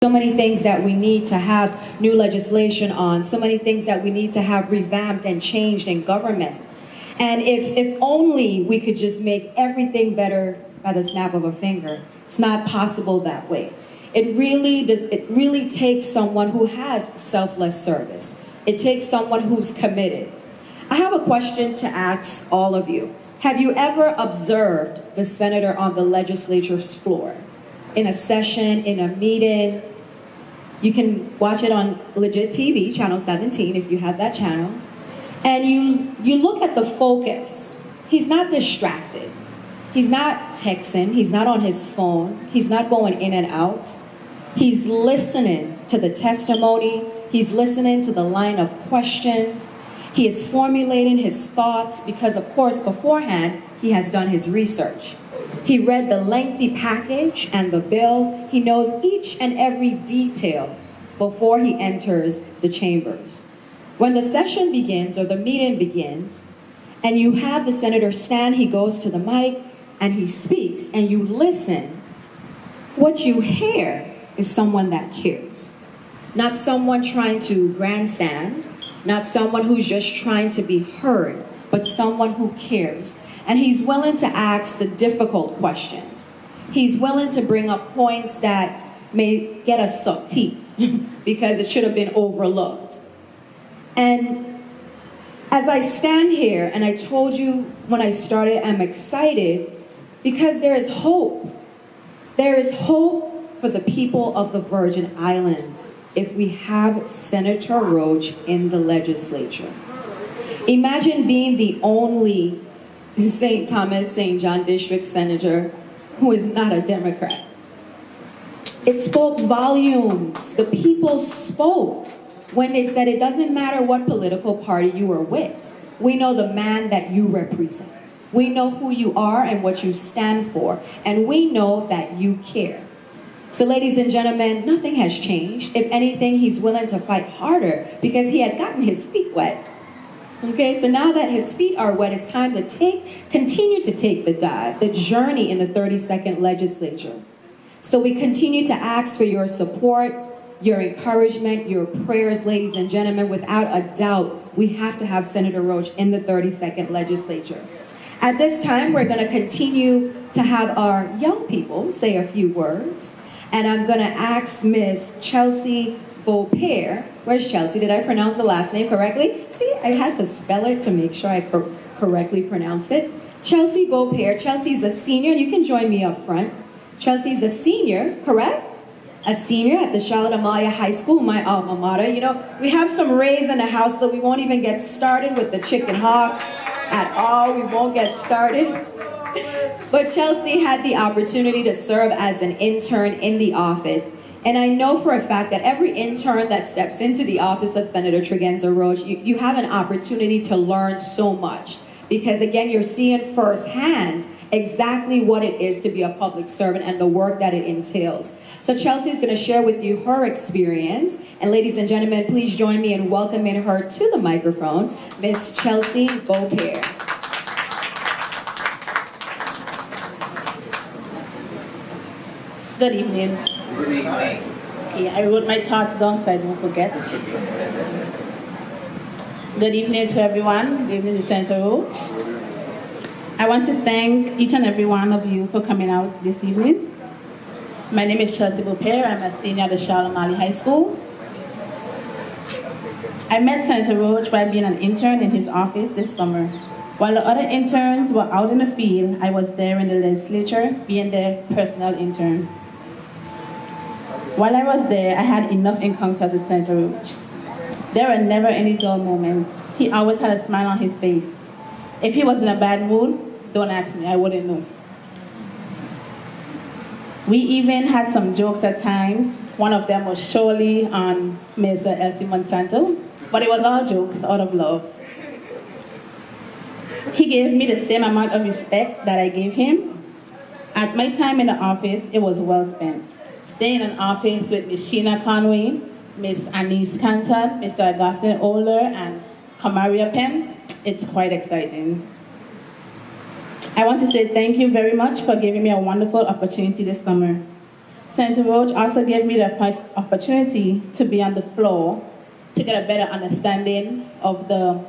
So many things that we need to have new legislation on, so many things that we need to have revamped and changed in government. And if only we could just make everything better by the snap of a finger. It's not possible that way. It really takes someone who has selfless service. It takes someone who's committed. I have a question to ask all of you. Have you ever observed the senator on the legislature's floor? In a session, in a meeting? You can watch it on Legit TV, channel 17, if you have that channel. And you look at the focus. He's not distracted. He's not texting. He's not on his phone. He's not going in and out. He's listening to the testimony. He's listening to the line of questions. He is formulating his thoughts because, of course, beforehand, he has done his research. He read the lengthy package and the bill. He knows each and every detail before he enters the chambers. When the session begins or the meeting begins, and you have the senator stand, he goes to the mic and he speaks, and you listen, what you hear is someone that cares. Not someone trying to grandstand, not someone who's just trying to be heard, but someone who cares. And he's willing to ask the difficult questions. He's willing to bring up points that may get us sucked teeth because it should have been overlooked. And as I stand here, and I told you when I started, I'm excited because there is hope. There is hope for the people of the Virgin Islands if we have Senator Roach in the legislature. Imagine being the only St. Thomas, St. John District Senator who is not a Democrat. It spoke volumes. The people spoke when they said it doesn't matter what political party you are with. We know the man that you represent. We know who you are and what you stand for. And we know that you care. So ladies and gentlemen, nothing has changed. If anything, he's willing to fight harder because he has gotten his feet wet. Okay, so now that his feet are wet, it's time to continue to take the dive, the journey in the 32nd legislature. So we continue to ask for your support, your encouragement, your prayers, ladies and gentlemen. Without a doubt, we have to have Senator Roach in the 32nd legislature. At this time, we're going to continue to have our young people say a few words. And I'm going to ask Miss Chelsea Beaupere. Where's Chelsea? Did I pronounce the last name correctly? See, I had to spell it to make sure I correctly pronounced it. Chelsea Beaupere. Chelsea's a senior. You can join me up front. Chelsea's a senior, correct? A senior at the Charlotte Amalia High School, my alma mater. You know, we have some rays in the house, so we won't even get started with the chicken hawk at all. We won't get started. But Chelsea had the opportunity to serve as an intern in the office. And I know for a fact that every intern that steps into the office of Senator Tregenza Roach, you have an opportunity to learn so much. Because again, you're seeing firsthand exactly what it is to be a public servant and the work that it entails. So Chelsea's going to share with you her experience. And ladies and gentlemen, please join me in welcoming her to the microphone, Miss Chelsea Beaupere. Good evening. Good evening. Okay, I wrote my thoughts down so I don't forget. Good evening to everyone. Good evening to Senator Roach. I want to thank each and every one of you for coming out this evening. My name is Chelsea Beaupere. I'm a senior at the Charlotte Amalia High School. I met Senator Roach while being an intern in his office this summer. While the other interns were out in the field, I was there in the legislature, being their personal intern. While I was there, I had enough encounters with Senator Roach. There were never any dull moments. He always had a smile on his face. If he was in a bad mood, don't ask me, I wouldn't know. We even had some jokes at times. One of them was surely on Ms. Elsie Monsanto, but it was all jokes out of love. He gave me the same amount of respect that I gave him. At my time in the office, it was well spent. Staying in an office with Ms. Sheena Conway, Ms. Anise Canton, Mr. Augustine Oler, and Kamaria Penn, it's quite exciting. I want to say thank you very much for giving me a wonderful opportunity this summer. Senator Roach also gave me the opportunity to be on the floor to get a better understanding of the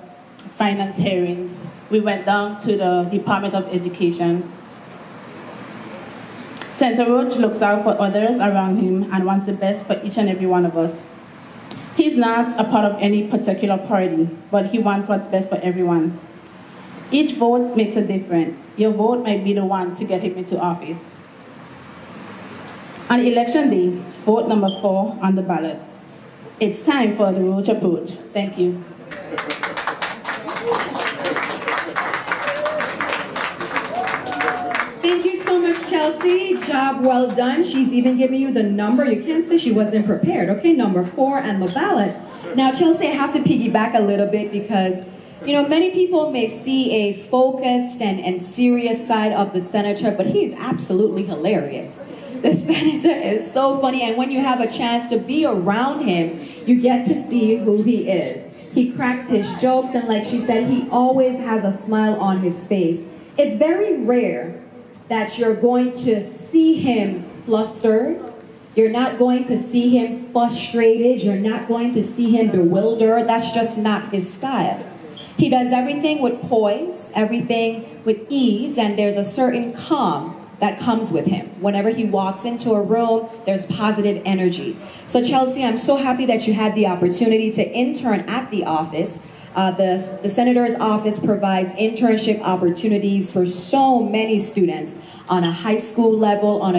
finance hearings. We went down to the Department of Education. Senator Roach looks out for others around him and wants the best for each and every one of us. He's not a part of any particular party, but he wants what's best for everyone. Each vote makes a difference. Your vote might be the one to get him into office. On election day, vote number 4 on the ballot. It's time for the Roach approach. Thank you. Thank you so much, Chelsea. Job well done. She's even giving you the number. You can't say she wasn't prepared. Okay, number 4 on the ballot. Now, Chelsea, I have to piggyback a little bit because, you know, many people may see a focused and serious side of the senator, but he's absolutely hilarious. The senator is so funny, and when you have a chance to be around him, you get to see who he is. He cracks his jokes, and like she said, he always has a smile on his face. It's very rare that you're going to see him flustered. You're not going to see him frustrated. You're not going to see him bewildered. That's just not his style. He does everything with poise, everything with ease, and there's a certain calm that comes with him. Whenever he walks into a room, there's positive energy. So Chelsea, I'm so happy that you had the opportunity to intern at the office. The Senator's office provides internship opportunities for so many students on a high school level, on a